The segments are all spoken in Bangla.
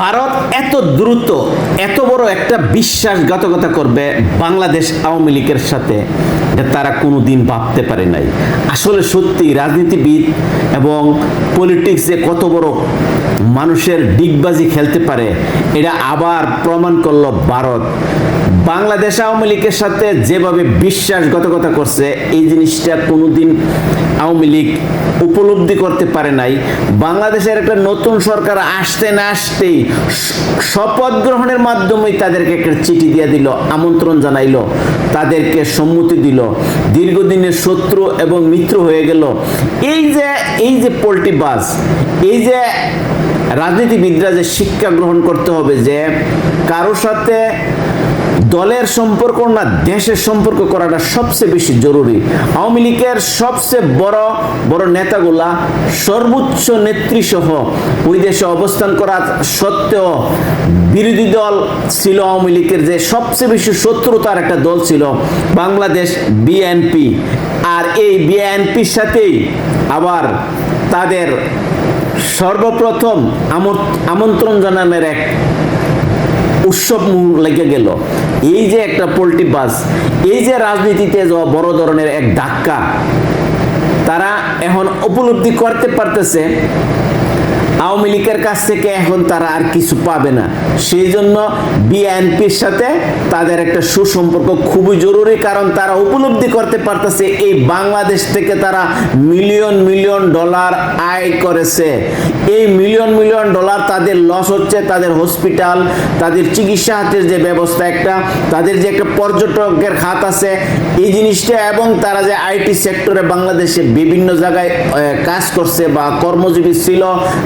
ভারত এত দ্রুত এত বড় একটা বিশ্বাসঘাতকতা করবে বাংলাদেশ আওয়ামী লীগের সাথে, এটা তারা কোনোদিন ভাবতে পারে নাই। আসলে সত্যি রাজনীতিবিদ এবং পলিটিক্সে কত বড় মানুষের ডিগবাজি খেলতে পারে, এটা আবার প্রমাণ করলো ভারত। বাংলাদেশ আওয়ামী লীগের সাথে যেভাবে বিশ্বাসঘাতকতা করছে, এই জিনিসটা কোনোদিন আওয়ামী লীগ উপলব্ধি করতে পারে নাই। বাংলাদেশের একটা নতুন সরকার আসতে না আসতেই শপথ গ্রহণের মাধ্যমে তাদেরকে একটা চিঠি দিয়ে দিল, আমন্ত্রণ জানাইলো, তাদেরকে সম্মতি দিল, দীর্ঘদিনের শত্রু এবং মিত্র হয়ে গেল। এই যে পল্টিবাজ, এই যে রাজনীতিবিদরা যে শিক্ষা গ্রহণ করতে হবে যে কারোর সাথে দলের সম্পর্ক না দেশের সম্পর্ক করাটা সবচেয়ে বেশি জরুরি। আওয়ামী লীগের সবচেয়ে বড় বড় নেতাগুলা সর্বোচ্চ নেত্রী সহ ওই দেশে অবস্থান করা সত্ত্বেও বিরোধী দল ছিল আওয়ামী লীগের, যে সবচেয়ে বেশি শত্রুতার একটা দল ছিল বাংলাদেশ বিএনপি। আর এই বিএনপির সাথেই আবার তাদের সর্বপ্রথম আমন্ত্রণ জানানোর এক উৎসব লেগে গেল। এই যে একটা পল্টিবাজ, এই যে রাজনীতিতে বড় ধরনের এক ধাক্কা, তারা এখন উপলব্ধি করতে পারতেছে আওয়ামী লীগের কাছ থেকে এখন তারা আর কিছু পাবে না। সেই জন্য বিএনপির সাথে তাদের একটা সুসম্পর্ক খুবই জরুরি, কারণ তারা উপলব্ধি করতে পারতেছে এই বাংলাদেশ থেকে তারা মিলিয়ন মিলিয়ন ডলার আয় করেছে। এই মিলিয়ন মিলিয়ন ডলার তাদের লস হচ্ছে, তাদের হসপিটাল, তাদের চিকিৎসা হাতের যে ব্যবস্থা, তাদের যে একটা পর্যটকের খাত আছে এই জিনিসটা, এবং তারা যে আইটি সেক্টরে বাংলাদেশে বিভিন্ন জায়গায় কাজ করছে বা কর্মজীবী ছিল,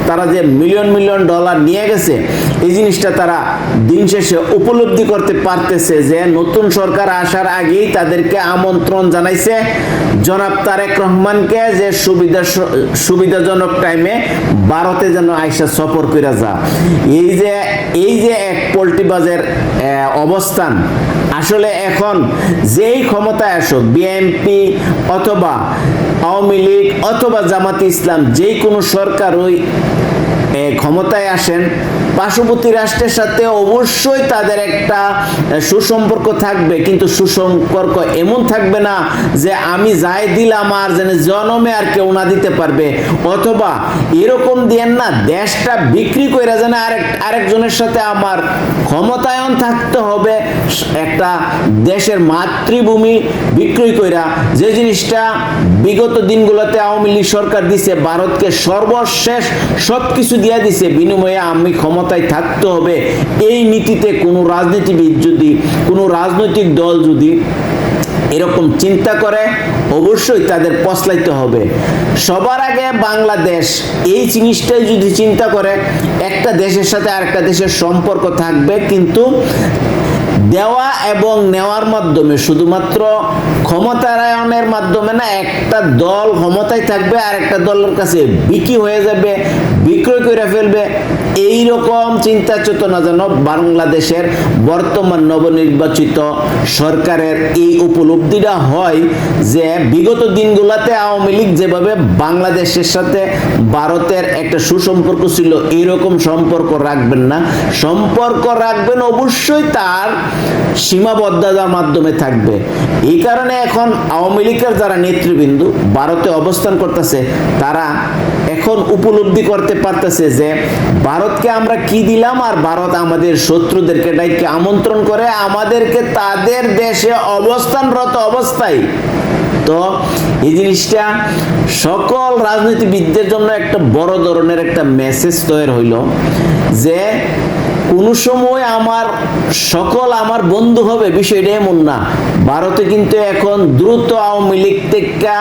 তারা যে মিলিয়ন মিলিয়ন ডলার নিয়ে গেছে, এই জিনিসটা তারা দিন শেষে উপলব্ধি করতে পারতেছে যে নতুন সরকার আসার আগেই তাদেরকে আমন্ত্রণ জানাইছে জনাব তারেক রহমানকে যে সুবিধাজনক টাইমে ভারতে যেন আইসা সফর করে যা। এই যে এক পল্টিবাজের অবস্থান, আসলে এখন যেই ক্ষমতায় আসুক বিএনপি অথবা আওয়ামী লীগ অথবা জামাতে ইসলাম, যে কোনো সরকার ওই ক্ষমতায় আসেন, পার্শ্ববর্তী রাষ্ট্রের সাথে অবশ্যই তাদের একটা সুসম্পর্ক থাকবে, কিন্তু সুসম্পর্ক এমন থাকবে না যে আমি যাই দিলাম আর যেন জনমে আর কেউ না দিতে পারবে, অথবা এরকম দিয়েন না দেশটা বিক্রি করে যেন আরেকজনের সাথে আমার ক্ষমতায়ন থাকতে হবে, একটা দেশের মাতৃভূমি বিক্রয় কইরা, যে জিনিসটা বিগত দিনগুলোতে আওয়ামী লীগ সরকার দিছে, ভারতকে সর্বশেষ সবকিছু দিয়ে দিছে, বিনিময়ে আমি ক্ষমতায় থাকতে হবে। এই নীতিতে কোনো রাজনীতিবিদ যদি, কোনো রাজনৈতিক দল যদি এরকম চিন্তা করে, অবশ্যই তাদের পছলাইতে হবে। সবার আগে বাংলাদেশ এই জিনিসটাই যদি চিন্তা করে, একটা দেশের সাথে আরেকটা দেশের সম্পর্ক থাকবে, কিন্তু দেওয়া এবং নেওয়ার মাধ্যমে, শুধুমাত্র ক্ষমতায়নের মাধ্যমে না। একটা দল ক্ষমতায় থাকবে আর একটা দলের কাছে বিক্রি হয়ে যাবে, বিক্রয় করে ফেলবে, এই রকম চিন্তা চেতনা যেন বাংলাদেশের বর্তমান নবনির্বাচিত সরকারের এই উপলব্ধিটা হয় যে বিগত দিনগুলোতে আওয়ামী লীগ যেভাবে বাংলাদেশের সাথে ভারতের একটা সুসম্পর্ক ছিল, এইরকম সম্পর্ক রাখবেন না। সম্পর্ক রাখবেন অবশ্যই তার সীমাবদ্ধতার মাধ্যমে থাকবে। এই কারণে এখন আওয়ামী লীগের যারা নেতৃবৃন্দ ভারতে অবস্থান করতেছে, তারা এখন উপলব্ধি করতে পারতেছে যে ভারতকে আমরা কি দিলাম, আর ভারত আমাদের শত্রুদেরকে ডাইকে আমন্ত্রণ করে আমাদেরকে তাদের দেশে অবস্থানরত অবস্থায়। তো এই জিনিসটা সকল রাজনীতিবিদদের জন্য একটা বড় ধরনের একটা মেসেজ তৈরি হইল যে কোনো সময় আমার বন্ধু হবে, বিষয়টা এমন না। ভারতে কিন্তু এখন দ্রুত আওয়ামী লীগ থেকে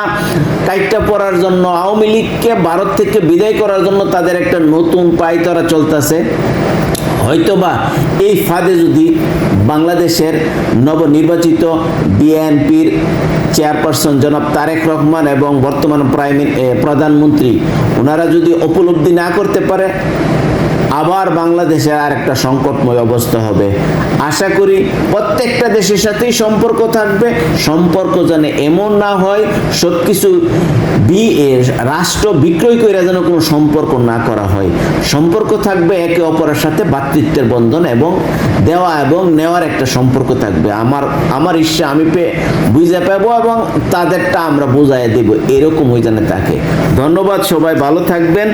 কাইটটা পড়ার জন্য, আওয়ামী লীগকে ভারত থেকে বিদায় করার জন্য তাদের একটা নতুন পায়তারা চলতেছে। হয়তোবা এই ফাঁদে যদি বাংলাদেশের নবনির্বাচিত বিএনপির চেয়ারপারসন জনাব তারেক রহমান এবং বর্তমান প্রধানমন্ত্রী ওনারা যদি উপলব্ধি না করতে পারে, আবার বাংলাদেশে আর একটা সংকটময় অবস্থা হবে। আশা করি প্রত্যেকটা দেশের সাথেই সম্পর্ক থাকবে, সম্পর্ক যেন এমন না হয় সবকিছু রাষ্ট্র বিক্রয় করে যেন কোনো সম্পর্ক না করা হয়। সম্পর্ক থাকবে একে অপরের সাথে ভ্রাতৃত্বের বন্ধন এবং দেওয়া এবং নেওয়ার একটা সম্পর্ক থাকবে। আমার ইচ্ছা আমি বুঝে পাবো এবং তাদেরটা আমরা বুঝাই দেব, এরকম ওই জানে থাকে। ধন্যবাদ, সবাই ভালো থাকবেন।